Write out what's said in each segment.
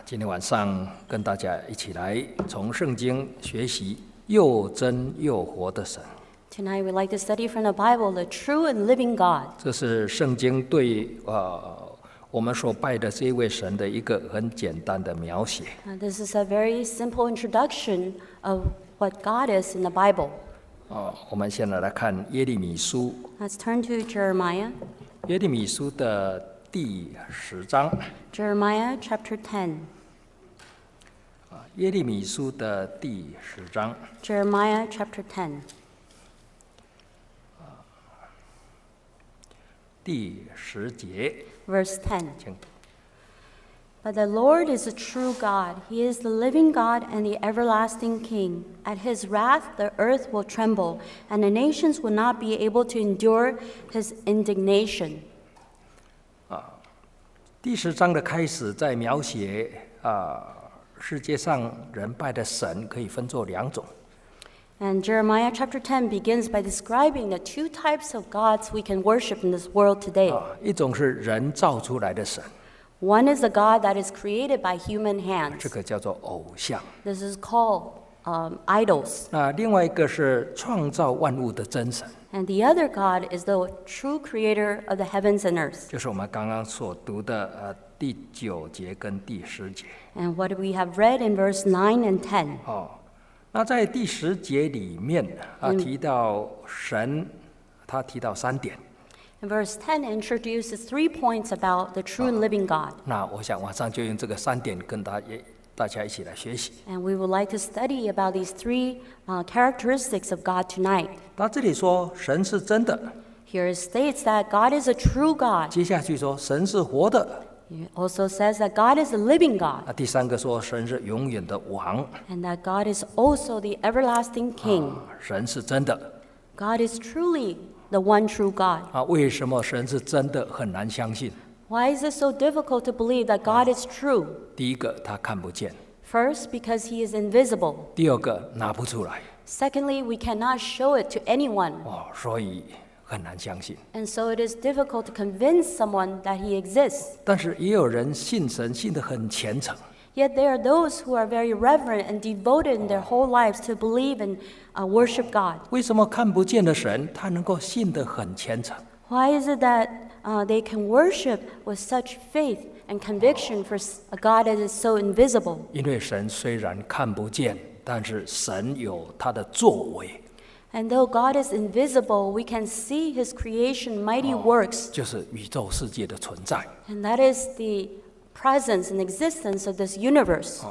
今天晚上跟大家一起来从圣经学习又真又活的神。 Tonight we'd like to study from the Bible, the true and living God. 这是圣经对我们所拜的这一位神的一个很简单的描写。This is a very simple introduction of what God is in the Bible. 我们现在来看耶利米书。 Let's turn to Jeremiah. 耶利米书的第10章。 Jeremiah chapter 10. 耶利米书的第10章。 Jeremiah chapter 10. 第10节。 Verse 10. 请 But the Lord is a true God. He is the living God and the everlasting King. At his wrath, the earth will tremble, and the nations will not be able to endure his indignation. 第10章的开始，在描写世界上人拜的神可以分作2种。 And Jeremiah chapter 10 begins by describing the two types of gods we can worship in this world today. 一种是人造出来的神， One is the God that is created by human 这 hands. 个叫做偶像。 This is called idols. 那另外一个是创造万物的真神， And the other God is the true creator of the heavens and earth. 就是我们刚刚所读的第9节跟第10节。 And what we have read in verse 9 and 10. 那在第10节里面提到神，他提到3点。 And verse 10 introduces 3 points about the true and living God. 那我想晚上就用这个3点跟大家一起来学习。 And we would like to study about these 3 characteristics of God tonight. 那这里说神是真的， Here it states that God is a true God. 接下去说神是活的， It also says that God is a living God, 第3个说神是永远的王， and that God is also the everlasting King. 神是真的。 God is truly the one true God. 为什么神是真的很难相信？ Why is it so difficult to believe that God is true? 第一个他看不见， First, because he is invisible. 第二个拿不出来， Secondly, we cannot show it to anyone. 所以很难相信。 And so it is difficult to convince someone that he exists. 但是也有人信神信得很虔诚， Yet there are those who are very reverent and devoted in their whole lives to believe and worship God. 为什么看不见的神他能够信得很虔诚？ Why is it that they can worship with such faith and conviction for a God that is so invisible? 因为神虽然看不见，但是神有他的作为， And though God is invisible, we can see his creation mighty works, 就是宇宙世界的存在。 and that is the presence and existence of this universe.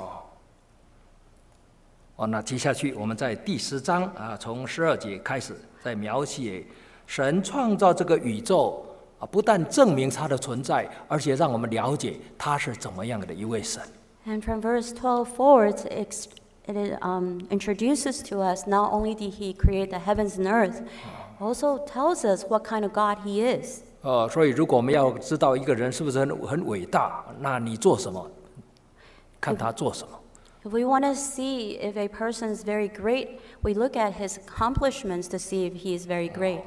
那接下去我们在第10章从12节开始，在描写神创造这个宇宙不但证明他的存在，而且让我们了解他是怎么样的一位神。 And from verse 12 forward, it introduces to us not only did he create the heavens and earth, also tells us what kind of God he is. 所以如果我们要知道一个人是不是很伟大，那你做什么，看他做什么。 If we want to see if a person is very great, we look at his accomplishments to see if he is very great.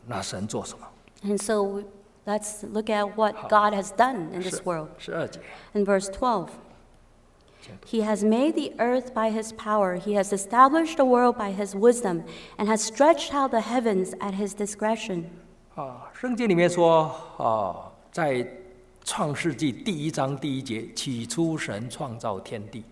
那神做什么？ And so let's look at what God has done in this world. 12节。 In verse 12, he has made the earth by his power. He has established the world by his wisdom and has stretched out the heavens at his discretion. 圣经里面说在创世纪第1章第1节，起初神创造天地。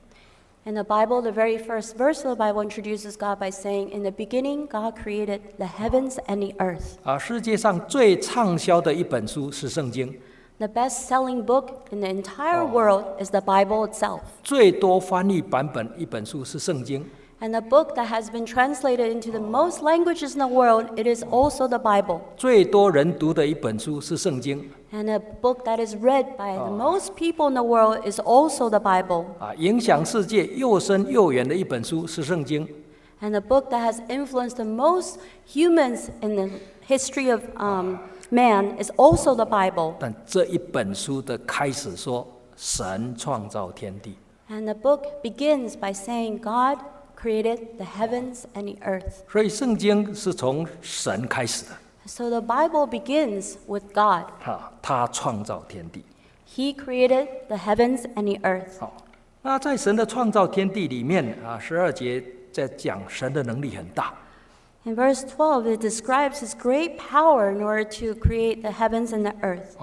In the Bible, the very first verse of the Bible introduces God by saying, in the beginning, God created the heavens and the earth. 世界上最畅销的一本书是圣经， The best-selling book in the entire world is the Bible itself. 最多翻译版本一本书是圣经。 And the book that has been translated into the most languages in the world, it is also the Bible. 最多人读的一本书是圣经。 And a book that is read by the most people in the world is also the Bible. 影响世界又深又远的一本书是圣经。 And the book that has influenced the most humans in the history of man is also the Bible. 但这一本书的开始说，神创造天地。 And the book begins by saying God created the heavens and the earth. 所以圣经是从神开始的。 So the Bible begins with God. 他创造天地。 He created the heavens and the earth. 那在神的创造天地里面啊，12节在讲神的能力很大。In verse 12, it describes his great power in order to create the heavens and the earth.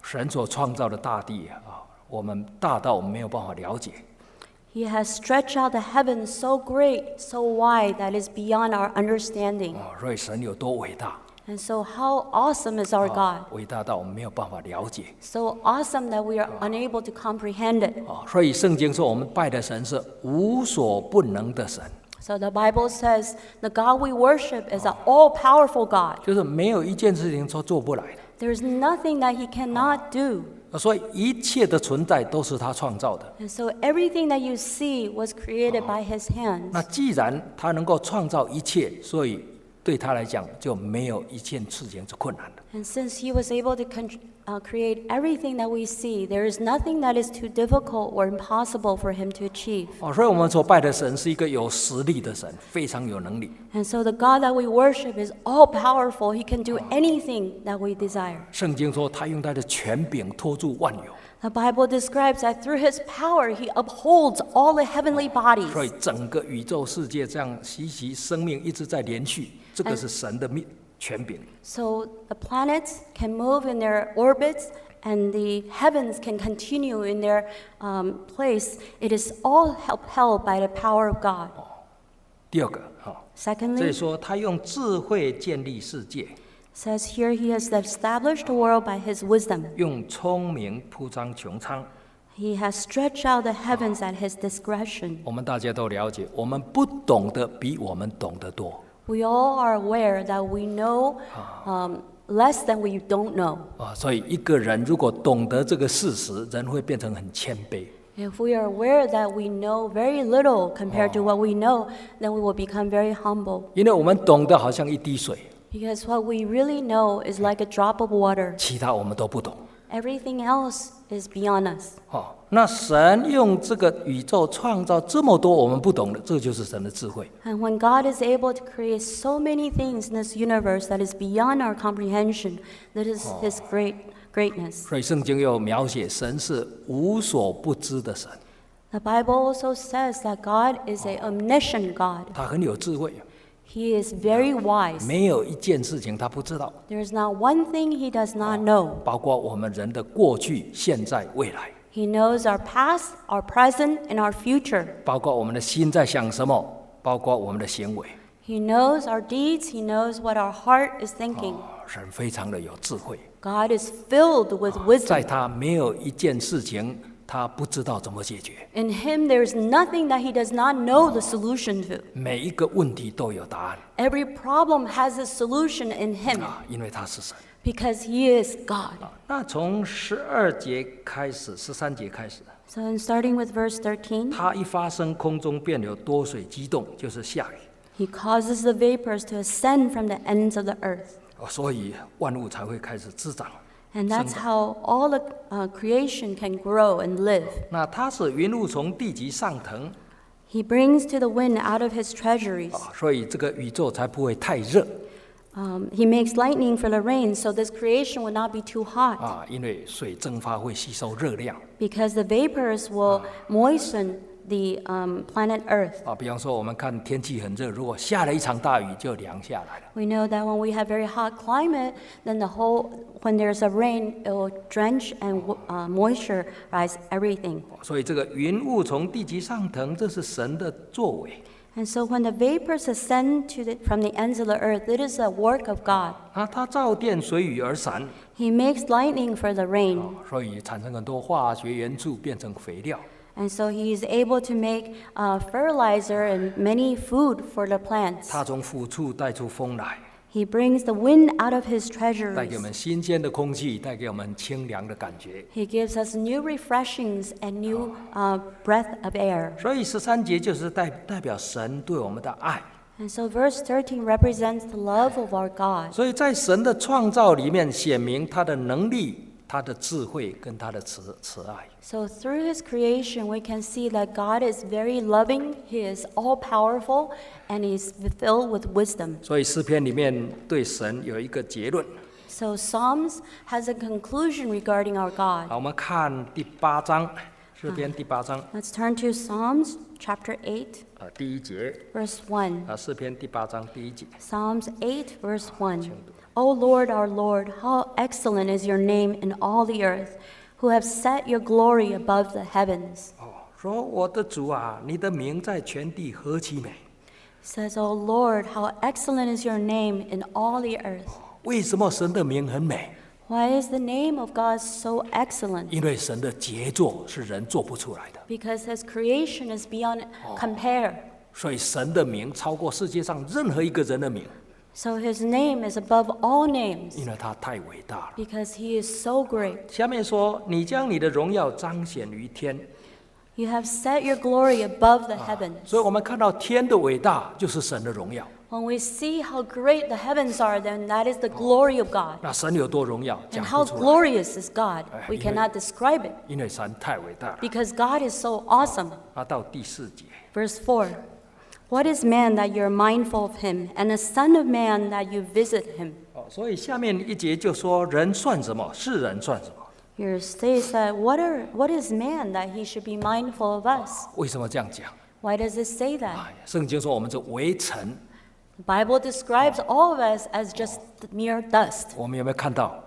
神所创造的大地啊，我们大到我们没有办法了解。He has stretched out the heavens so great, so wide, that is beyond our understanding. 所以神有多伟大？ And so how awesome is our God? 伟大到我们没有办法了解。 So awesome that we are unable to comprehend it. 所以圣经说，我们拜的神是无所不能的神， So the Bible says the God we worship is an all-powerful God. 就是没有一件事情说做不来的。 There's nothing that he cannot do. 所以一切的存在都是他创造的。 And so everything that you see was created by his hands. 那既然他能够创造一切，所以对他来讲就没有一件事情是困难的。 And since he was able to create everything that we see, there is nothing that is too difficult or impossible for him to achieve. 所以我们所拜的神是一个有实力的神，非常有能力。 And so the God that we worship is all-powerful. He can do anything that we desire. 圣经说，他用他的权柄托住万有， The Bible describes that through his power, he upholds all the heavenly bodies. 所以整个宇宙世界这样息息生命一直在连续，这个是神的权柄。 So the planets can move in their orbits, and the heavens can continue in their place. It is all upheld by the power of God. 第二个，这里 Secondly, 说他用智慧建立世界， says here he has established the world by his wisdom. 用聪明铺张穹苍。 He has stretched out the heavens at his discretion. 我们大家都了解，我们不懂的比我们懂得多。 We all are aware that we know less than we don't know. 所以一个人如果懂得这个事实，人会变成很谦卑。 If we are aware that we know very little compared to what we know, then we will become very humble. 因为我们懂得好像一滴水， Because what we really know is like a drop of water. 其他我们都不懂。 Everything else is beyond us. 那神用这个宇宙创造这么多我们不懂的，这就是神的智慧。 And when God is able to create so many things in this universe that is beyond our comprehension, that is his greatness. 所以圣经又描写神是无所不知的神， The Bible also says that God is an omniscient God. 他很有智慧， He is very wise. 没有一件事情他不知道， There is not one thing he does not know. 包括我们人的过去、现在、未来， He knows our past, our present, and our future. 包括我们的心在想什么，包括我们的行为。 He knows our deeds. He knows what our heart is thinking. 神非常的有智慧， God is filled with 在 wisdom. 他没有一件事情他不知道怎么解决， In him, there is nothing that he does not know the solution to. 每一个问题都有答案 Every problem has a solution in him 因为他是神。 because he is God. 那从12节开始，13节开始， So, in starting with verse 13, 他一发声，空中便有多水激动，就是下雨。 he causes the vapors to ascend from the ends of the earth. 所以万物才会开始滋长。 And that's how all the creation can grow and live. 那他使云雾从地极上腾， He brings to the wind out of his treasuries. 所以这个宇宙才不会太热 He makes lightning for the rain, so this creation will not be too hot. 因为水蒸发会吸收热量 Because the vapors will moisten the planet Earth. 比方说我们看天气很热，如果下了一场大雨就凉下来了。 We know that when we have very hot climate, then when there's a rain, it will drench and moisturize everything. 所以这个云雾从地极上腾，这是神的作为。 And so when the vapors ascend from the ends of the earth, it is a work of God. 他造电随雨而闪， He makes lightning for the rain. 所以产生很多化学元素变成肥料。 And so he is able to make fertilizer and many food for the plants. 他从府处带出风来， He brings the wind out of his 带给我 treasuries. 们新鲜的空气，带给我们清凉的感觉。 He gives us new refreshings and new breath of air. 所以13节就是代表神对我们的爱。 And so verse 13 represents the love of our God. 所以在神的创造里面显明他的能力、他的智慧跟他的慈爱。 So through his creation, we can see that God is very loving, he is all-powerful, and he is filled with wisdom. 所以诗篇里面对神有一个结论， So Psalms has a conclusion regarding our 好， God. 我们看第8章，诗篇第8章 Let's turn to Psalms chapter 8, 第1节 verse 1. 诗篇第8章第1节。 Psalms 8, verse 1. O Lord, our Lord, how excellent is your name in all the earth, who have set your glory above the heavens. 说我的主啊，你的名在全地何其美！ Says, O Lord, how excellent is your name in all the earth. 为什么神的名很美？ Why is the name of God so excellent? 因为神的杰作是人做不出来的， Because his creation is beyond compare. 所以神的名超过世界上任何一个人的名， So his name is above all names 因为他太伟大了。 because he is so great. 下面说，你将你的荣耀彰显于天， You have set your glory above the heavens. 所以我们看到天的伟大就是神的荣耀。 When we see how great the heavens are, then that is the glory of God. 那神有多荣耀， And 讲 how 不出来， glorious is God? We 因为- cannot describe it 因为神太伟大了。 because God is so awesome. 到第4节， Verse 4. What is man that you're mindful of him, and a son of man that you visit him? 所以下面1节就说人算什么，是人算什么？ Here states that what is man that he should be mindful of us? 为什么这样讲？ Why does it say that? 圣经说我们是微尘， The Bible describes all of us as just mere dust. 我们有没有看到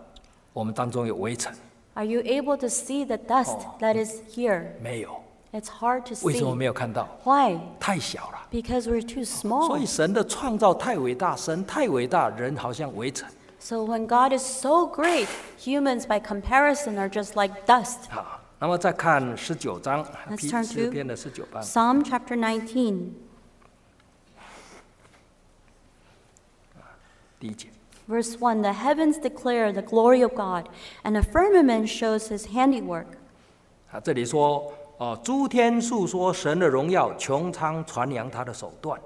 我们当中有微尘？ Are you able to see the dust that is here? 没有， It's hard to 为什么 see. 没有看到？ Why? 太小了。 Because we're too 所以 small. 神的创造太伟大，神太伟大，人好像微尘。 So when God is so great, humans by comparison are just like dust. 好，那么再看19章， Let's turn 诗 to 篇的19章， Psalm chapter 19, 第1节。 verse 1. The heavens declare the glory of God, and the firmament shows his handiwork. 这里说，诸天述说神的荣耀，穹苍传扬他的手段。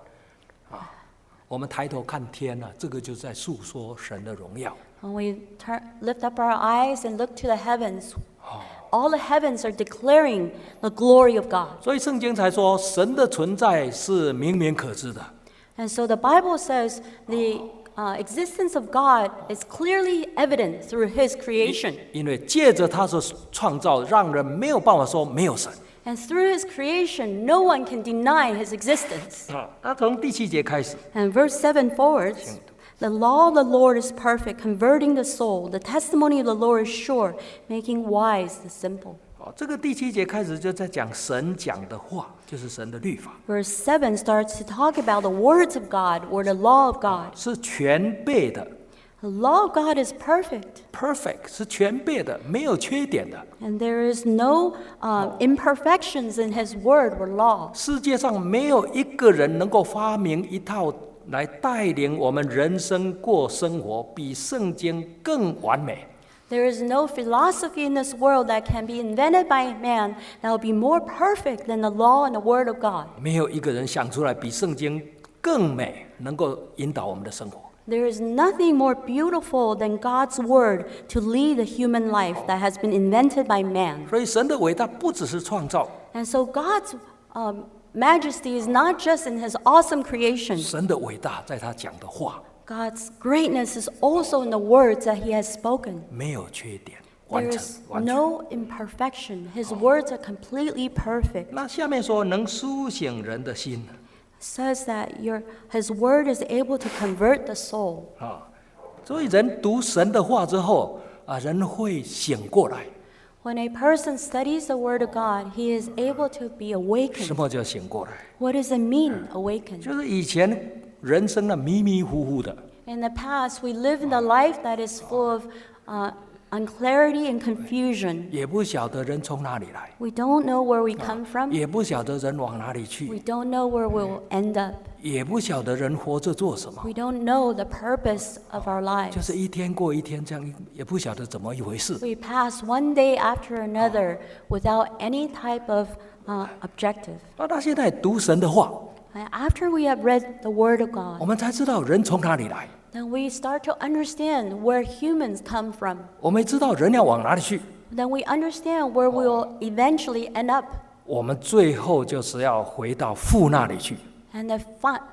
我们抬头看天呢，这个就在述说神的荣耀。 When we lift up our eyes and look to the heavens, all the heavens are declaring the glory of God. 所以圣经才说，神的存在是明明可知的。 And so the Bible says the existence of God is clearly evident through his creation. 因为借着他的创造，让人没有办法说没有神。 And through his creation, no one can deny his existence. 那从第7节开始， And verse 7 forwards, the law of the Lord is perfect, converting the soul. The testimony of the Lord is sure, making wise the simple. 这个第7节开始就在讲神讲的话，就是神的律法， Verse 7 starts to talk about the words of God or the law of God. 是全备的 The law of God is perfect, ，perfect 是全备的，没有缺点的。 and there is no imperfections in his word or law. 世界上没有一个人能够发明一套来带领我们人生过生活，比圣经更完美。 There is no philosophy in this world that can be invented by man that will be more perfect than the law and the word of God. 没有一个人想出来比圣经更美，能够引导我们的生活。 There is nothing more beautiful than God's word to lead the human life that has been invented by man. 所以神的伟大不只是创造， And so God's majesty is not just in his awesome creation. 神的伟大在他讲的话 God's greatness is also in the words that he has spoken. 没有缺点，完 There 成 is 完全。 no imperfection. His words are completely perfect. 那下面说能苏醒人的心 Says that his word is able to convert the soul. 所以人读神的话之后人会醒过来。 When a person studies the word of God, he is able to be 什 awakened. 么叫醒过来？ What does it mean, awakened? 就是以前人生迷迷糊糊的， In the past, we live in a life that is full of unclarity and confusion. 也不晓得人从哪里来， We don't know where we come from. 也不晓得人往哪里 We 去， don't know where we'll end up. 也不晓得人活着做什么， We don't know the purpose of our 就 lives. 是一天过一天这样，也不晓得怎么一回事。 We pass one day after another without any type of objective. 那现在读神的话， And after we have read the Word of 我 God, 们才知道人从哪里来， then we start to understand where humans come from. 我们知道人要往哪里去， Then we understand where we will eventually end up. 我们最后就是要回到父那里去。 And the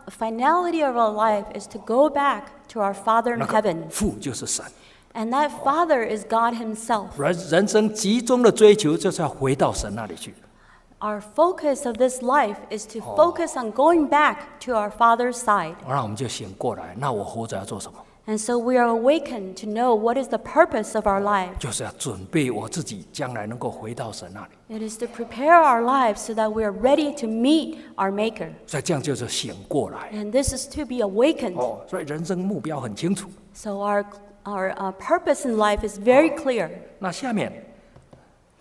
finality of our life is to go back to our Father in 那个 heaven. 父就是神， And that Father is God Himself. 人生集中的追求就是要回到神那里去。 Our focus of this life is to focus on going back to our Father's side. 那我们就醒过来，那我活着要做什么？ And so we are awakened to know what is the purpose of our lives. 就是要准备我自己将来能够回到神那里。 It is to prepare our lives so that we are ready to meet our Maker. 所以这样就是醒过来。 And this is to be awakened. 所以人生目标很清楚。 So our purpose in life is very clear. 那下面，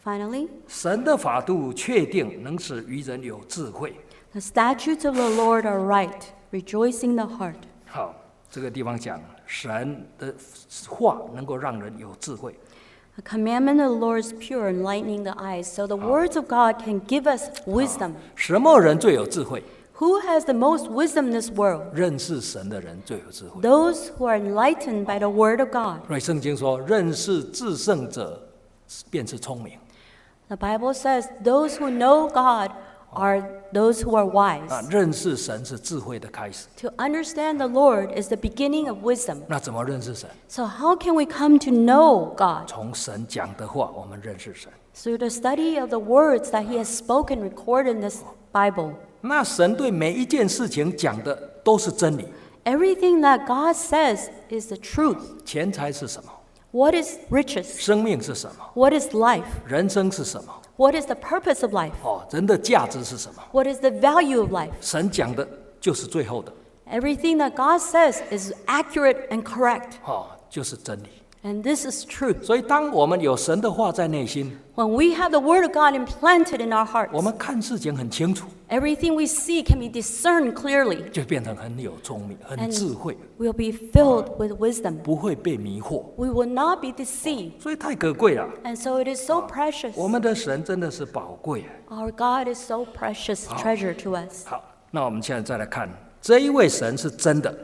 Finally, 神的法度确定能使愚人有智慧。 the statutes of the Lord are right, rejoicing the heart. 好，这个地方讲神的话能够让人有智慧。 The commandment of the Lord is pure, enlightening the eyes. So the words of God can give us wisdom. 什么人最有智慧？ Who has the most wisdom in this world? 认识神的人最有智慧。 Those who are enlightened by the word of God. 所以圣经说，认识至圣者便是聪明。 The Bible says those who know God are those who are wise. 认识神是智慧的开始。 To understand the Lord is the beginning of wisdom. 那怎么认识神？ So how can we come to know God? 从神讲的话，我们认识神。 Through the study of the words that He has spoken, recorded in this Bible. 那神对每一件事情讲的都是真理。 Everything that God says is the truth. 钱财是什么？ What is riches? 生命是什么？ What is life? 人生是什么？ What is the purpose of life? 人的价值是什么？ What is the value of life? 神讲的就是最后的， Everything that God says is accurate and correct. 就是真理。 And this is truth. 所以，当我们有神的话在内心， When we have the Word of God implanted in our 我 hearts, 们看事情很清楚， everything we see can be discerned clearly. 就变成很有聪明、很智慧， We'll be filled with wisdom. 不会被迷惑。 We will not be deceived. 所以太可贵了。 And so it is so precious. 我们的神真的是宝贵。 Our God is so precious treasure to us. 好，那我们现在再来看这一位神是真的，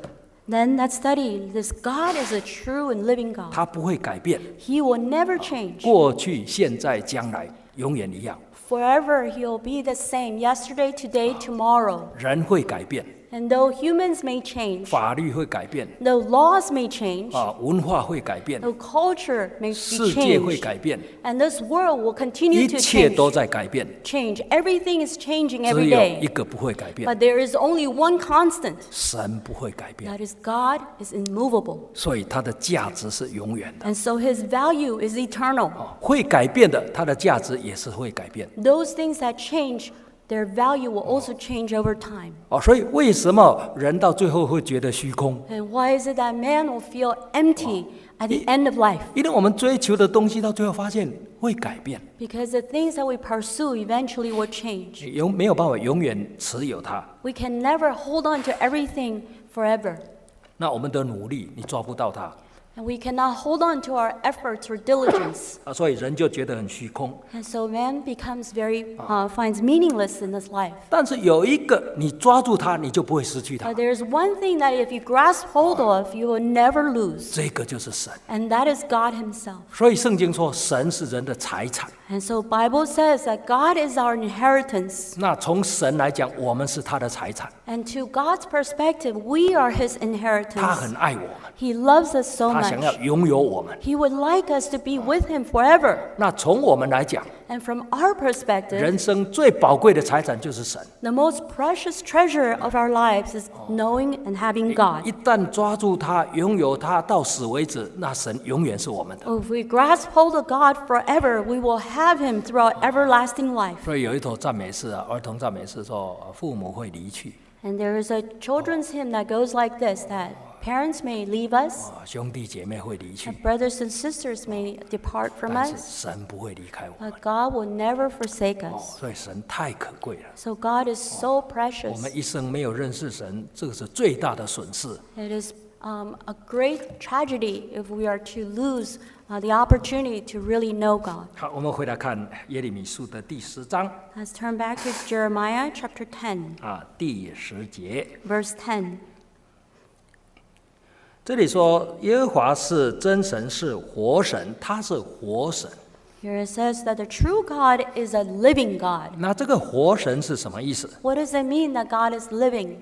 Then let's study this God is a true and living God. 他不会改变， He will never change. 过去、现在、将来永远一样。 Forever He'll be the same, yesterday, today, tomorrow. 人会改变， And though humans may change, 法律会改变， though laws may change, 文化会改变， though culture may be 世界会 changed, 改变， and this world will 一 continue to 切 change. 都在改变， Everything is changing 只 every 有 day. 一个不会改变， But there is only one constant. 神不会改变， That is God is immovable. 所以它的价值是永远的。 And so His value is eternal. 会改变的，它的价值也是会改变。 Those things that change, their value will also change over time. 所以为什么人到最后会觉得虚空？ And why is it that man will feel empty at the end of life? 因为我们追求的东西到最后发现会改变， Because the things that we pursue eventually will change. 没有办法永远持有它。 We can never hold on to everything forever. 那我们的努力，你抓不到它， And we cannot hold on to our efforts or diligence. 所以人就觉得很虚空。 And so man becomes finds meaningless in this life. 但是有一个，你抓住它，你就不会失去它 But。there is one thing that if you grasp hold of, you will never lose. 这个就是神。 And that is God Himself. 所以圣经说，神是人的财产。 And so Bible says that God is our inheritance. 那从神来讲，我们是他的财产， And to God's perspective, we are His 他 inheritance. 很爱我们， He loves us so 他想要 much. 拥有我们。 He would like us to be with Him forever. 那从我们来讲， And from our perspective, 人生最宝贵的财产就是神。 the most precious treasure of our lives is knowing and having God. 一旦抓住它，拥有它到死为止，那神永远是我们的。 If we grasp hold of God forever, we will have Him throughout everlasting life. 所以有一首赞美诗儿童赞美诗说，父母会离去， And there is a children's hymn that goes like this, that parents may leave us, 兄弟姐妹会离去， that brothers and sisters may depart from 但是 us, 神不会离开我们。 but God will never forsake us. 所以神太可贵了， So God is so 我 precious. 们一生没有认识神，这个是最大的损失。 It is a great tragedy if we are to lose the opportunity to really know God. 好，我们回来看耶利米书的第10章 Let's turn back to Jeremiah chapter 10, 第10节， verse 10. 这里说耶和华是真神，是活神，他是活神。 Here it says that the true God is a living God. 那这个活神是什么意思？ What does it mean that God is living?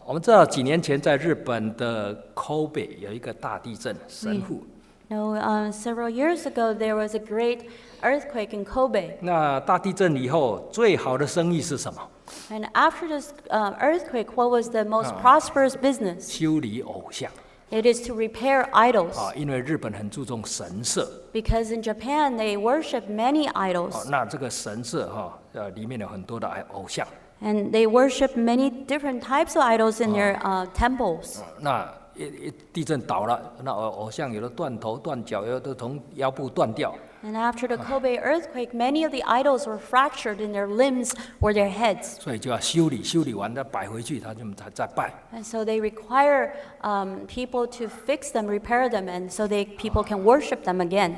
我们知道几年前在日本的 Kobe 有一个大地震，神户 Several years ago, there was a great earthquake in Kobe. 那大地震以后，最好的生意是什么？ And after this earthquake, what was the most prosperous business? 修理偶像 It is to repair idols. 因为日本很注重神社 Because in Japan, they worship many idols. 那这个神社里面有很多的偶像 And they worship many different types of idols in their temples. 那地震倒了，那偶像有的断头断脚，有的从腰部断掉。 And after the Kobe earthquake, many of the idols were fractured in their limbs or their heads. 所以就要修理，修理完再摆回去，他就再拜。 And so they require people to fix them, repair them, and so people can worship them again.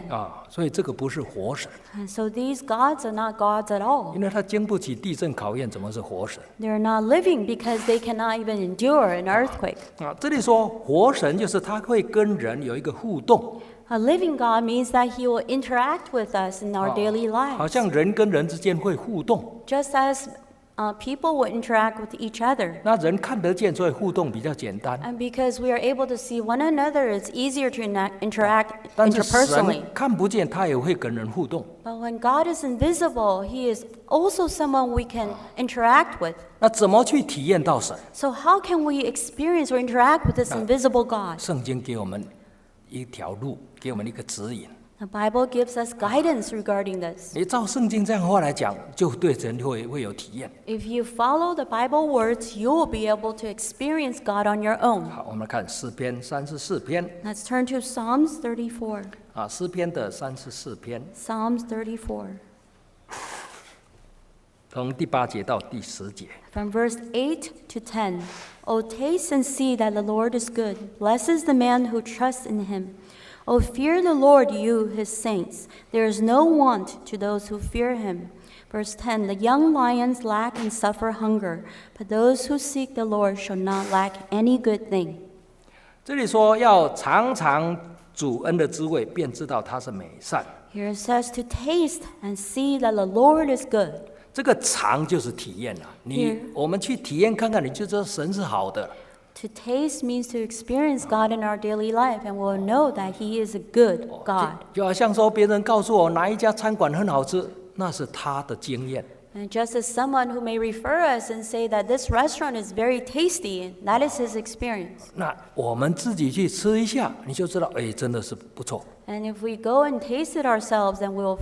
所以这个不是活神， And so these gods are not gods at all. 因为他经不起地震考验，怎么是活神？ They're not living because they cannot even endure an earthquake. 这里说活神就是他会跟人有一个互动， A living God means that He will interact with us in our daily 好 lives, 像人跟人之间会互动。 just as people will interact with each other. 那人看得见，所以互动比较简单。 And because we are able to see one another, it's easier to interact 但是 interpersonally. 神看不见，他也会跟人互动。 But when God is invisible, He is also someone we can interact with. 那怎么去体验到神？ So how can we experience or interact with this invisible God? 圣经给我们一条路，给我们一个指引。 The Bible gives us guidance regarding this. 你照圣经这样的话来讲，就对神会有体验。 If you follow the Bible words, you will be able to experience God on your own. 好，我们来看诗篇34篇 Let's turn to Psalms 34. 诗篇的34篇， Psalms 34. 从第8节到第10节。 From verse 8 to 10. O taste and see that the Lord is good. Blessed is the man who trusts in him. O fear the Lord, you his saints. There is no want to those who fear him. Verse 10. The young lions lack and suffer hunger, but those who seek the Lord shall not lack any good thing. 这里说要尝尝主恩的滋味，便知道他是美善。 Here it says to taste and see that the Lord is good. 这个尝就是体验了。我们去体验看看，你就知道神是好的。 To taste means to experience God in our daily life, and we'll know that He is a good God. 就好像说别人告诉我哪一家餐馆很好吃，那是他的经验。 And just as someone who may refer us and say that this restaurant is very tasty, that is his experience. 那我们自己去吃一下，你就知道，哎，真的是不错。 And if we go and taste it ourselves, then we'll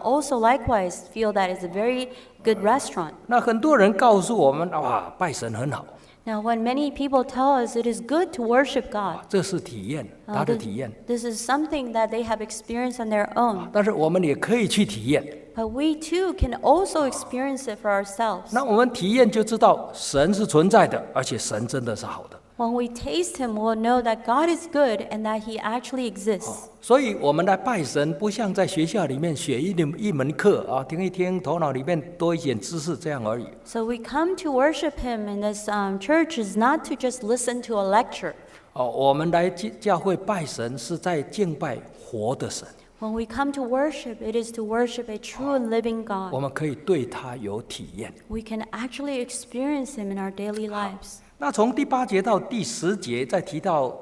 also likewise feel that it's a very good restaurant. 那很多人告诉我们，哇，拜神很好， Now, when many people tell us it is good to worship God, 这是体验，他的体验。 this is something that they have experienced on their own. 但是我们也可以去体验。 But we too can also experience it for ourselves. 那我们体验就知道神是存在的，而且神真的是好的。 When we taste Him, we'll know that God is good and that He actually exists. 所以我们来拜神，不像在学校里面学一门课啊，听一听，头脑里面多一点知识这样而已。 So we come to worship Him in this church is not to just listen to a lecture. 我们来教会拜神是在敬拜活的神， When we come to worship, it is to worship a true and living 我 God. 们可以对他有体验。 We can actually experience Him in our daily lives. 那从第8节到第10节，再提到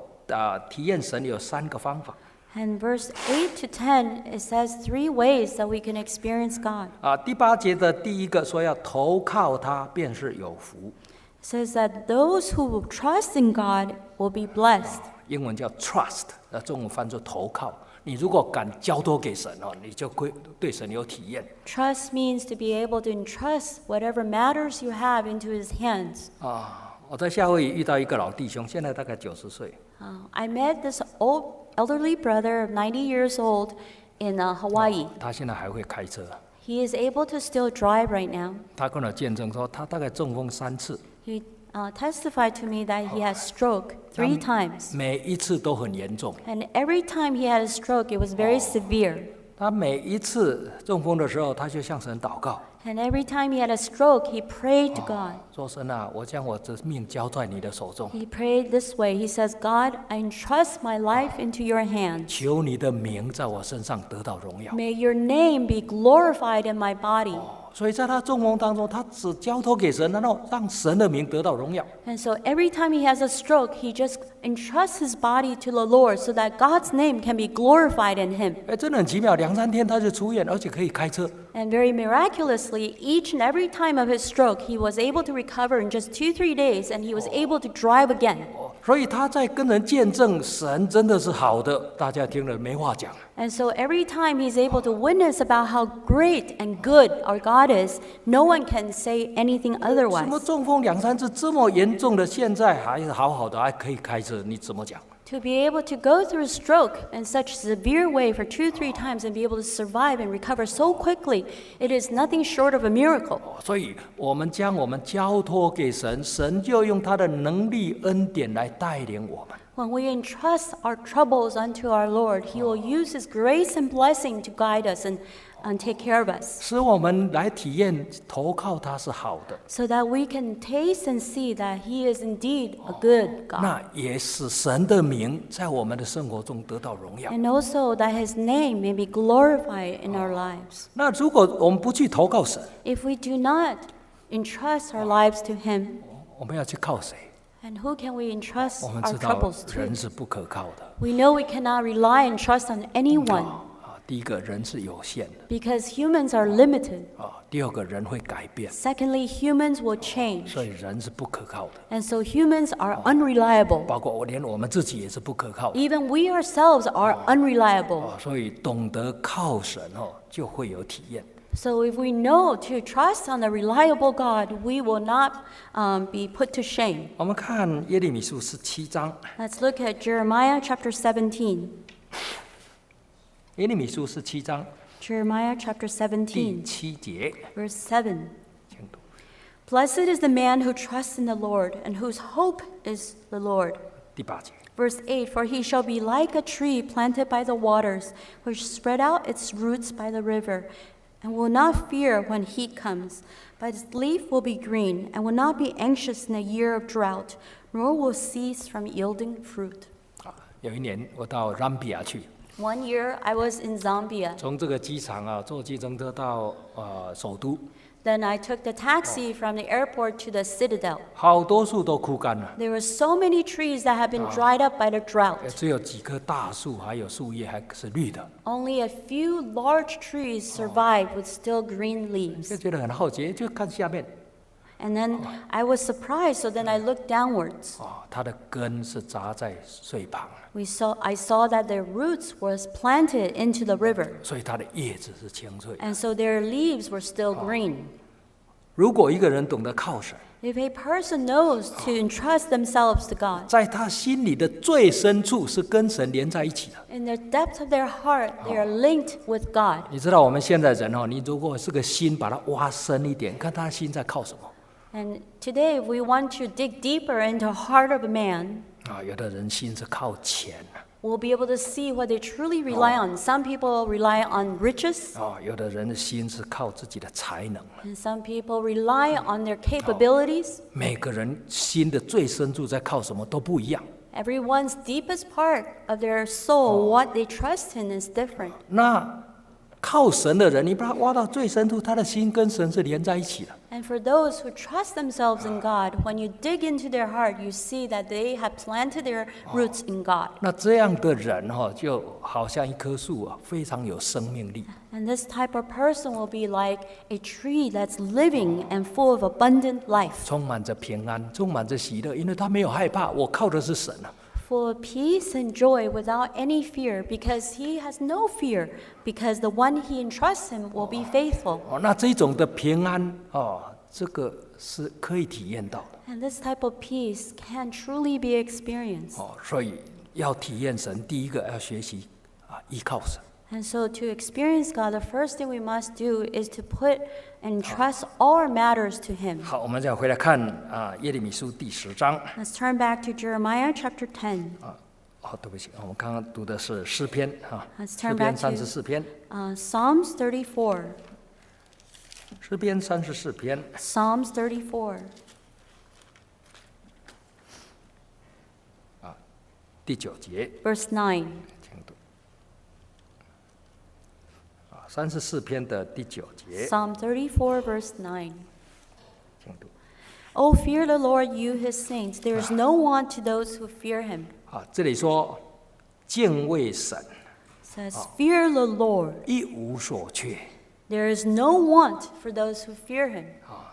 体验神有3个方法。 And verse 8 to 10, it says 3 ways that we can experience God. 第8节的第一个说要投靠他，便是有福。 It says that those who will trust in God will be blessed. 英文叫 trust， 中文翻作投靠。你如果敢交托给神你就会对神有体验。 Trust means to be able to entrust whatever matters you have into His hands. 我在夏威夷遇到一个老弟兄，现在大概90岁。 I met this elderly brother of 90 years old in Hawaii. 他现在还会开车。 He is able to still drive right now. 他跟我见证说，他大概中风3次， He testified to me that he had stroke 3 times. 每一次都很严重。 And every time he had a stroke, it was very severe. 他每一次中风的时候，他就向神祷告， And every time he had a stroke, he prayed to God. 说神啊，我将我的命交在你的手中， He prayed this way. He says, God, I entrust my life into your hands. 求你的名在我身上得到荣耀。 May your name be glorified in my body. 所以在他中风当中，他只交托给神，然后让神的名得到荣耀。And so every time he has a stroke, he just entrusts his body to the Lord so that God's name can be glorified in him. 真的很奇妙，2-3天他就出院，而且可以开车。And very miraculously, each and every time of his stroke, he was able to recover in just 2-3 days, and he was able to drive again. 所以他在跟人见证神真的是好的，大家听了没话讲。And so every time he's able to witness about how great and good our God is, no one can say anything 什么 otherwise. 中风2-3次这么严重的，现在还是好好的，还可以开车，你怎么讲？ To be able to go through a stroke in such severe way for 2-3 times and be able to survive and recover so quickly, it is nothing short of a miracle. 所以我们将我们交托给神，神就用他的能力恩典来带领我们。 When we entrust our troubles unto our Lord, He will use His grace and blessing to guide us and take care of us, 使我们来体验投靠他是好的， so that we can taste and see that He is indeed a good God. 那也使神的名在我们的生活中得到荣耀。 And also that His name may be glorified in our lives. 那如果我们不去投靠神， If we do not entrust our lives to Him, 我们要去靠谁？ and who can we entrust 我们 our 知道 troubles to? 人是不可靠的。 We know we cannot rely and trust on anyone 第一个人是有限的 because humans are limited. 第二个人会改变， Secondly, humans will change. 所以人是不可靠的。 And so humans are unreliable. 包括连我们自己也是不可靠的。 Even we ourselves are unreliable. 所以懂得靠神就会有体验。 So if we know to trust on a reliable God, we will not be put to shame. 我们看耶利米书17章， Let's look at Jeremiah chapter 17. 耶利米书17章 Jeremiah chapter 第17, 7节， verse 7. 请读 Blessed is the man who trusts in the Lord and whose hope is the Lord. 第8节。 Verse 8, For he shall be like a tree planted by the waters, which spread out its roots by the river, and will not fear when heat comes, but its leaf will be green, and will not be anxious in a year of drought, nor will cease from yielding fruit. 有一年我到ram比亚去， One year I was in Zambia. 从这个机场坐计程车到首都， Then I took the taxi from the airport to the citadel. 好多树都枯干了， There were so many trees that had been dried up by the drought. 只有几棵大树还有树叶还是绿的， Only a few large trees survived with still green 就 leaves. 觉得很好奇，就看下面， And then I was surprised, so then I looked downwards. 它的根是扎在水旁， I saw that their roots was planted into the river, 所以它的叶子是青翠。 and so their leaves were still green. 如果一个人懂得靠神， If a person knows to entrust themselves to God, 在他心里的最深处是跟神连在一起的。 in the depth of their heart, they are linked with God. 你知道我们现在人你如果是个心，把它挖深一点，看他心在靠什么。 And today, if we want to dig deeper into the heart of a man, 有的人心是靠钱， we'll be able to see what they truly rely on. Some people rely on riches, 有的人的心是靠自己的才能。 and some people rely on their capabilities. 每个人心的最深处在靠什么都不一样。 Everyone's deepest part of their soul, what they trust in, is different. 那靠神的人，你把他挖到最深处，他的心跟神是连在一起的。 And for those who trust themselves in God, when you dig into their heart, you see that they have planted their roots in God. 那这样的人就好像一棵树非常有生命力。 And this type of person will be like a tree that's living and full of abundant life, 充满着平安，充满着喜乐，因为他没有害怕，我靠的是神啊。 full of peace and joy without any fear, because he has no fear, because the one he entrusts him will be faithful. 那这种的平安这个是可以体验到的。 And this type of peace can truly be experienced. 所以要体验神，第一个要学习依靠神。 And so to experience God, the first thing we must do is to put and trust all our matters to him. 好，我们再回来看耶利米书第10章。 Let's turn back to Jeremiah chapter 10. 对不起，我们刚刚读的是诗篇Let's 诗 turn 篇 back to 34篇， Psalms 34. 诗篇34篇 Psalms 34. 第9节， Verse 9. 请读。34篇的第9节， Psalm 34, verse 9. 请读。 Oh, fear the Lord, you his saints. There is no want to those who fear him. 这里说敬畏神， It says, fear the Lord. 一无所缺。 There is no want for those who fear him.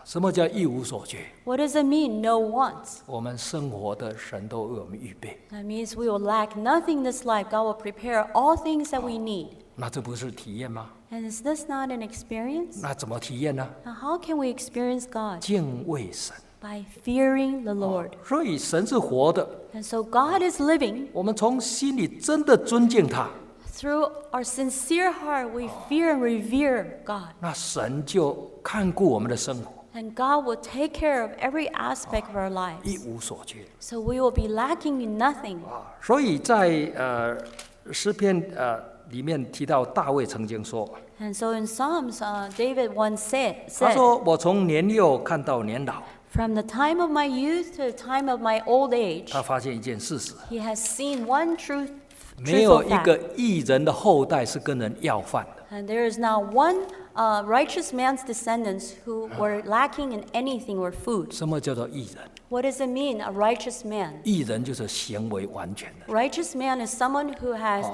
什么叫一无所缺？ What does it mean, no wants? 我们生活的神都为我们预备， That means we will lack nothing in this life. God will prepare all things that we need. 那这不是体验吗？ And is this not an experience? 那怎么体验呢？ Now, how can we experience God? 敬畏神。 By fearing the Lord. 所以神是活的， And so God is living. 我们从心里真的尊敬他， Through our sincere heart, we fear and revere God. 那神就看顾我们的生活， And God will take care of every aspect of our 一 lives. 无所缺。 So we will be lacking in nothing. 所以在诗篇里面提到大卫曾经说， And so in Psalms, David once 他 said, 说：“我从年幼看到年老。” From the time of my youth to the time of my old age, 他发现一件事实， he has seen one truthful 没有一 fact. 个义人的后代是跟人要饭的。 And there is not one righteous man's descendants who were lacking in anything or food. 什么叫做义人？ What does it mean, a righteous man? 义人就是行为完全的。 Righteous man is someone who has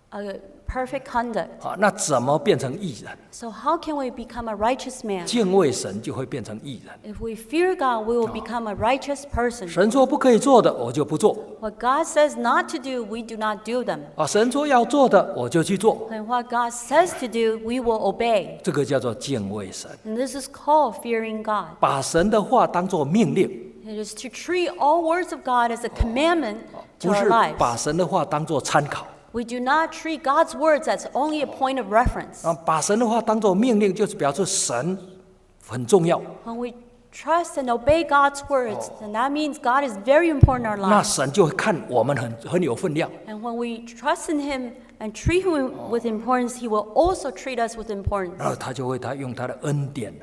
a perfect conduct. 那怎么变成义人？ So how can we become a righteous man? 敬畏神就会变成义人。 If we fear God, we will become a righteous person. 神说不可以做的，我就不做； What God says not to do, we do not do them. 神说要做的，我就去做。 And what God says to do, we will obey. 这个叫做敬畏神， And this is called fearing God. 把神的话当作命令， It is to treat all words of God as a commandment to 不 our 是 lives. 把神的话当作参考。 We do not treat God's words as only a point of reference. 把神的话当作命令，就是表示神很重要。 When we trust and obey God's words, then that means God is very important in our 那 lives. 神就会看我们很有分量。 And when we trust in Him and treat Him with importance, He will also treat us with importance. 然后他就会用他的恩典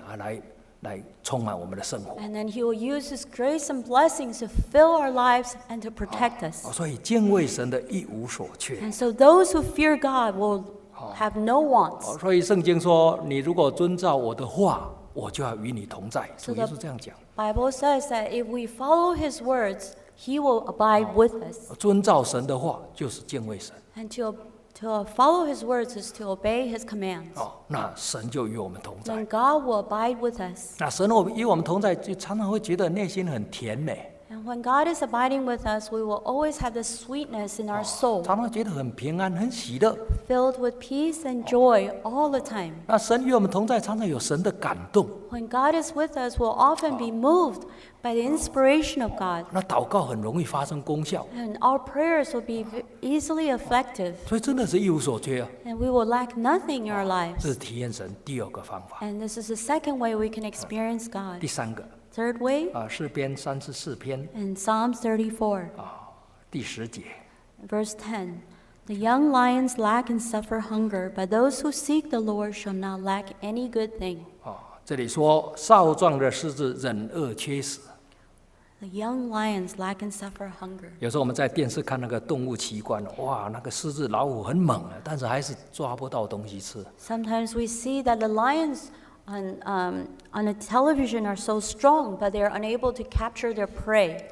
来充满我们的生活。 And then He will use His grace and blessings to fill our lives and to protect us. 所以敬畏神的一无所缺。 And so those who fear God will have no wants. 所以圣经说，你如果遵照我的话，我就要与你同在。主耶稣这样讲。 Bible says that if we follow His words, He will abide with us. 遵照神的话就是敬畏神。 And to follow His words is to obey His commands. 那神就与我们同在。 Then God will abide with us. 那神与我们同在，就常常会觉得内心很甜美， And when God is abiding with us, we will always have the sweetness in our soul, 常常觉得很平安、很喜乐。 filled with peace and joy all the time. 那神与我们同在，常常有神的感动。 When God is with us, we'll often be moved by the inspiration of God. 那祷告很容易发生功效， And our prayers will be easily effective. 所以真的是一无所缺啊。 And we will lack nothing in our 这 lives. 是体验神第二个方法。 And this is the second way we can experience God. 第三个， Third way, 诗篇34篇 in Psalms 34, 第10节， verse 10. The young lions lack and suffer hunger, but those who seek the Lord shall not lack any good thing. 这里说少壮的狮子忍饿缺食。 The young lions lack and suffer hunger. 有时候我们在电视看那个动物奇观，哇，那个狮子、老虎很猛啊，但是还是抓不到东西吃。 Sometimes we see that the lions on the television are so strong, but they are unable to capture their prey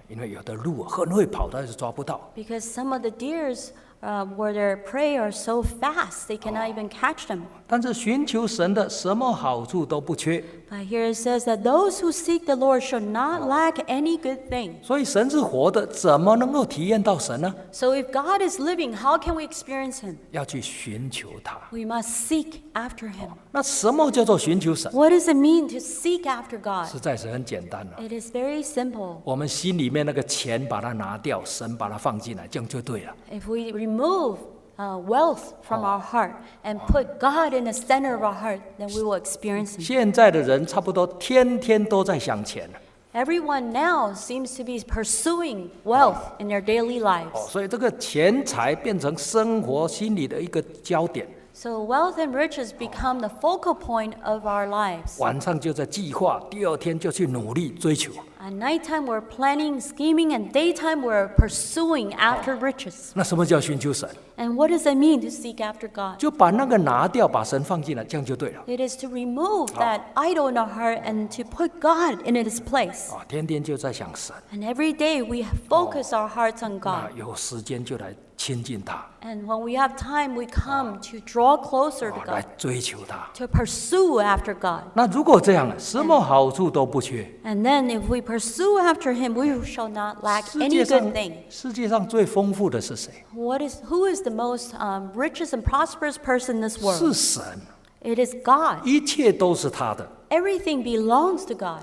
因为有的鹿很会跑，但是抓不到。 because some of the deers where their prey are so fast they cannot even catch them. 但是寻求神的，什么好处都不缺。 But here it says that those who seek the Lord shall not lack any good thing. 所以神是活的，怎么能够体验到神呢？ So if God is living, how can we experience Him? 要去寻求他。 We must seek after Him. 那什么叫做寻求神？ What does it mean to seek after God? 实在是很简单了。 It is very simple. 我们心里面那个钱把它拿掉，神把它放进来，这样就对了。 If we remove wealth from our heart and put God in the center of our heart, then we will experience Him. 现在的人差不多天天都在想钱， Everyone now seems to be pursuing wealth in their daily lives. 所以这个钱财变成生活心理的一个焦点。 So wealth and riches become the focal point of our lives. 晚上就在计划，第二天就去努力追求。At nighttime, we're planning, scheming, and daytime, we're pursuing after riches. 那什么叫寻求神？ And what does that mean to seek after God? 就把那个拿掉，把神放进来，这样就对了。 It is to remove that idol in our heart and to put God in its place. 天天就在想神， And every day we focus our hearts on 那 God. 有时间就来亲近他， And when we have time, we come to draw closer to 来 God, 追求他。 to pursue after God. 那如果这样，什么好处都不缺。 And then if we pursue after Him, we shall not lack 世 any 界 good 上 thing. 世界上最丰富的是谁？ Who is the most richest and prosperous person in this 是 world? 神， It is God. 一切都是他的。 Everything belongs to God.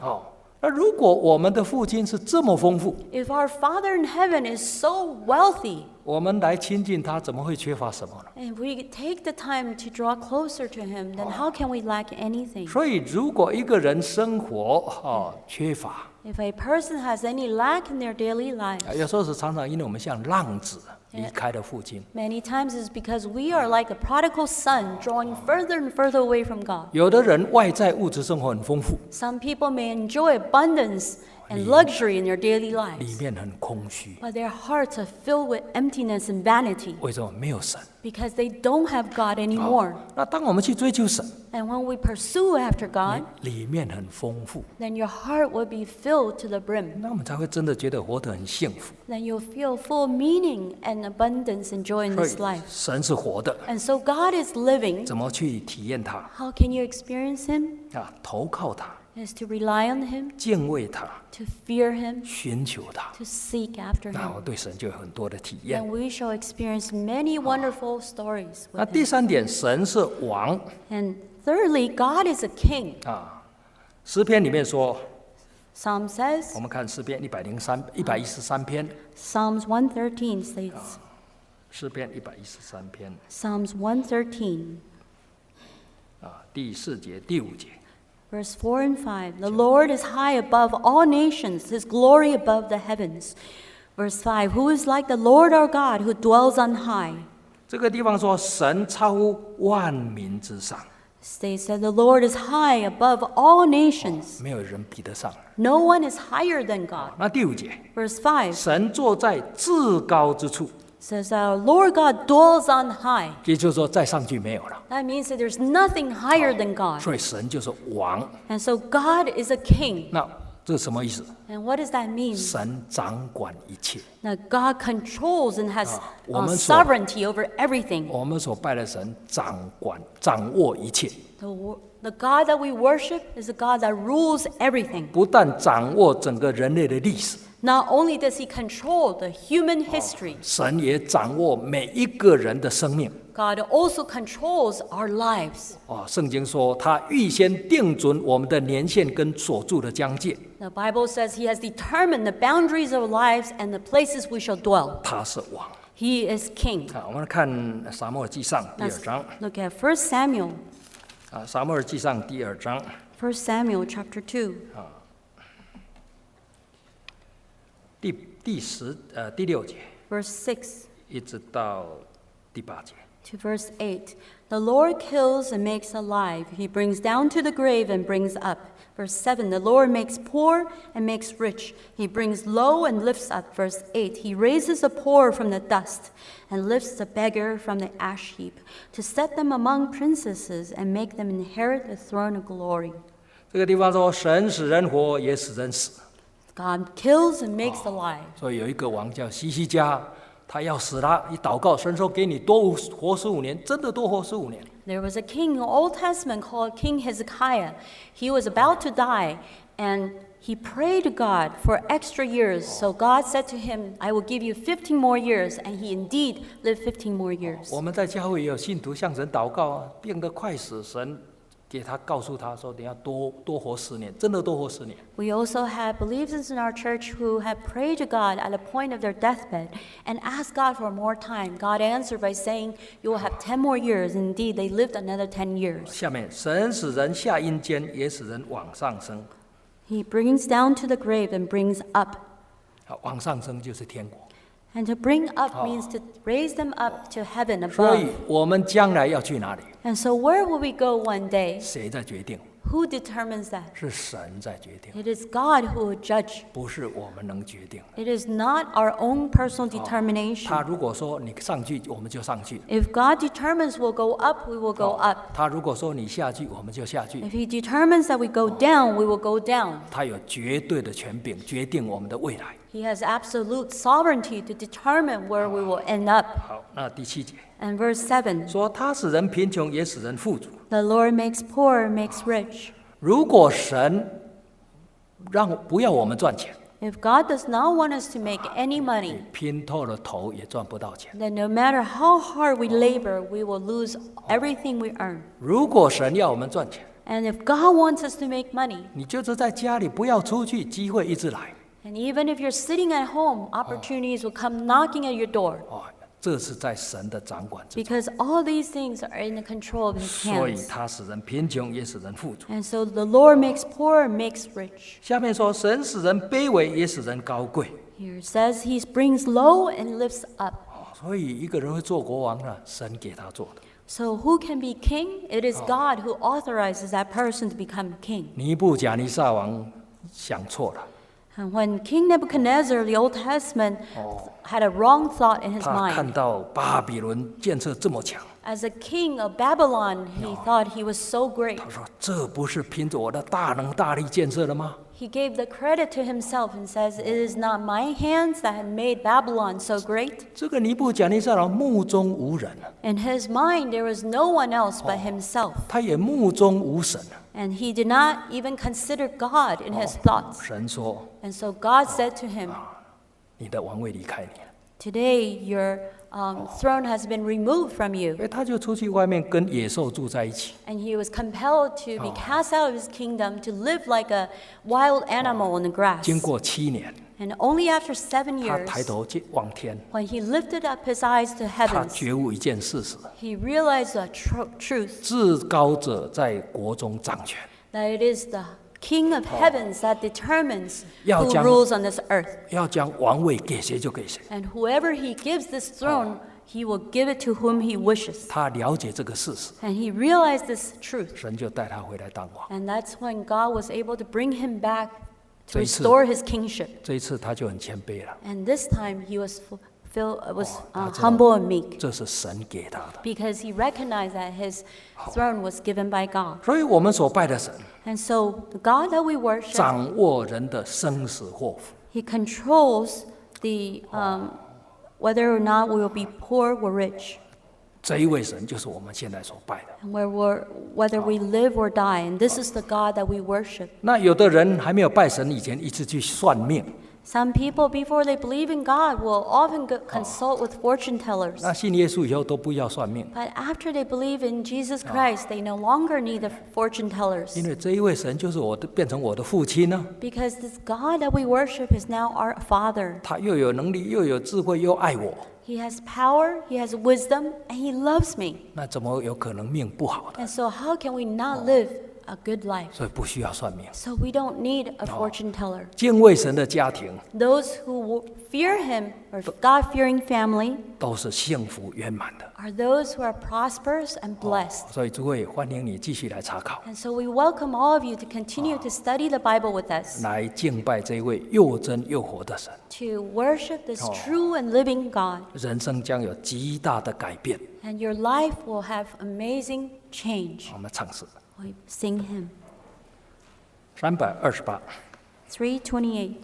那如果我们的父亲是这么丰富， If our Father in heaven is so wealthy, 我们来亲近他，怎么会缺乏什么呢？ and we take the time to draw closer to Him, then how can we lack anything? 所以，如果一个人生活缺乏， If a person has any lack in their daily lives, 有时候是常常因为我们像浪子离开了父亲， many times it's because we are like a prodigal son drawing further and further away from God. 有的人外在物质生活很丰富， Some people may enjoy abundance and luxury in their daily 里 lives, 面很空虚。 but their hearts are filled with emptiness and vanity 为什么没有神？ because they don't have God anymore. 那当我们去追求神， And when we pursue after God, 里面很丰富， then your heart will be filled to the brim. 那我们才会真的觉得活得很幸福。 Then you'll feel full meaning and abundance and joy in 所 this 以 life. 神是活的， And so God is living. 怎么去体验他？ How can you experience Him? 投靠他， Is to rely on Him, 敬畏他， to fear Him, 寻求他。 to seek after 那 Him. 我对神就有很多的体验 Then。we shall experience many wonderful stories 那 with 第 Him. 三点，神是王 And thirdly, God is a king. 诗篇里面说， Psalm says, 我们看诗篇113篇， Psalms 113 states, 诗篇113篇 Psalms 113, 第4节、第5节。 verse 4 and 5. The Lord is high above all nations, His glory above the heavens. Verse 5. Who is like the Lord our God who dwells on high? 这个地方说，神超乎万民之上， States that the Lord is high above all nations. 没有人比得上。 No one is higher than God. 那第5节， Verse 5神坐在至高之处， says that our Lord God dwells on high. 也就是说，再上去没有了。 That means that there's nothing higher than God. 所以神就是王。 And so God is a king. 那这是什么意思？ And what does that mean? 神掌管一切。 That God controls and has 我们所- sovereignty over everything. 我们所拜的神掌握一切， The God that we worship is a God that rules everything. 不但掌握整个人类的历史， Not only does He control the human history, 神也掌握每一个人的生命。 God also controls our lives. 圣经说他预先定准我们的年限跟所住的疆界， The Bible says He has determined the boundaries of our lives and the places we shall dwell. 他是王。 He is king. 我们看撒母耳记上第2章， Look at 1 Samuel. 撒母耳记上第2章 1 Samuel chapter 2, 第6节 verse 6一直到第8节。 to verse 8. The Lord kills and makes alive. He brings down to the grave and brings up. Verse 7. The Lord makes poor and makes rich. He brings low and lifts up. Verse 8. He raises the poor from the dust and lifts the beggar from the ash heap, to set them among princesses and make them inherit the throne of glory. 这个地方说，神使人活，也使人死。 God kills and makes alive. 所以有一个王叫西西家，他要死了，一祷告，神说给你多活15年，真的多活15年。 There was a king in the Old Testament called King Hezekiah. He was about to die, and he prayed to God for extra years. So God said to him, I will give you 15 more years. And he indeed lived 15 more years. 我们在教会也有信徒向神祷告病得快死，神给他告诉他说，等下多活10年，真的多活10年。 We also have believers in our church who have prayed to God at the point of their deathbed and asked God for more time. God answered by saying, you will have 10 more years. Indeed, they lived another 10 years. 下面，神使人下阴间，也使人往上升。 He brings down to the grave and brings up. 往上升就是天国。And to bring up means to raise them up to heaven 所以 above. 我们将来要去哪里？ And so where will we go one day? 谁在决定？ Who determines that? 是神在决定， It is God who will judge. 不是我们能决定。 It is not our own personal 他 determination. 如果说你上去，我们就上去； If God determines we'll go up, we will go up. 他如果说你下去，我们就下去。 If He determines that we go down, we will go down. 他有绝对的权柄，决定我们的未来。 He has absolute sovereignty to determine where we will end up. 好，那第7节 And verse 7, 说，他使人贫穷，也使人富足。 the Lord makes poor, makes rich. 如果神不要我们赚钱， If God does not want us to make any money, 拼透了头也赚不到钱。 then no matter how hard we labor, we will lose everything we earn. 如果神要我们赚钱， And if God wants us to make money, 你就是在家里不要出去，机会一直来。 and even if you're sitting at home, opportunities will come knocking at your door. 这是在神的掌管之中。 Because all these things are in the control of His 所以 hands. 他使人贫穷，也使人富足。 And so the Lord makes poor, makes rich. 下面说，神使人卑微，也使人高贵。 Here it says He brings low and lifts up. 所以一个人会做国王呢，神给他做的。 So who can be king? It is God who authorizes that person to become king. 尼布甲尼撒王想错了， And when King Nebuchadnezzar, the Old Testament, had a wrong thought in his 他看 mind. 到巴比伦建设这么强， As a king of Babylon, he thought he was so great. 他说：“这不是凭着我的大能大力建设的吗？ He gave the credit to himself and says, "It is not my hands that have made Babylon so great." 这个尼布甲尼撒王目中无人啊， In his mind, there was no one else but himself. 他也目中无神啊。 And he did not even consider God in his thoughts. 神说 And so God said to him, 你的王位离开你了。 "Today your throne has been removed from you." 哎，他就出去外面跟野兽住在一起。 And he was compelled to be cast out of his kingdom to live like a wild animal in the grass. 经过7年， And only after 7他 years, 抬头望天， when he lifted up his eyes to 他 heavens, 觉悟一件事实： he realized the truth 至高者在国中掌权。 that it is the King of heavens that determines 要 who 将 rules on this earth. 要将王位给谁就给谁。 And whoever he gives this throne, he will give it to whom he wishes. 他了解这个事实， And he realized this truth. 神就带他回来当王。 And that's when God was able to bring him back to 这一次- restore his kingship. 这一次他就很谦卑了， And this time he was他知道 humble and meek 这是神给他的。 because he recognized that his throne was given by God. 所以我们所拜的神， And so the God that we worship, 掌握人的生死祸福。 he controls the whether or not we will be poor or rich, 这一位神就是我们现在所拜的。 and whether we live or die. And this is the God that we worship. 那有的人还没有拜神以前，一直去算命。 Some people, before they believe in God, will often consult with fortune tellers. 那信耶稣以后都不要算命， But after they believe in Jesus Christ, they no longer need the fortune tellers. 因为这一位神就是变成我的父亲呢。 Because this God that we worship is now our Father. 他又有能力，又有智慧，又爱我， He has power, He has wisdom, and He loves me. 那怎么有可能命不好的？ And so how can we not live a good life? 所以不需要算命。 So we don't need a fortune teller. 敬畏神的家庭 Those who fear Him, or God-fearing family, 都是幸福圆满的。 are those who are prosperous and blessed. 所以诸位，欢迎你继续来查考， And so we welcome all of you to continue to study the Bible with us, 来敬拜这一位又真又活的神， to worship this true and living God. 人生将有极大的改变。 And your life will have amazing change. 我们唱诗 We sing hymn 328。 328.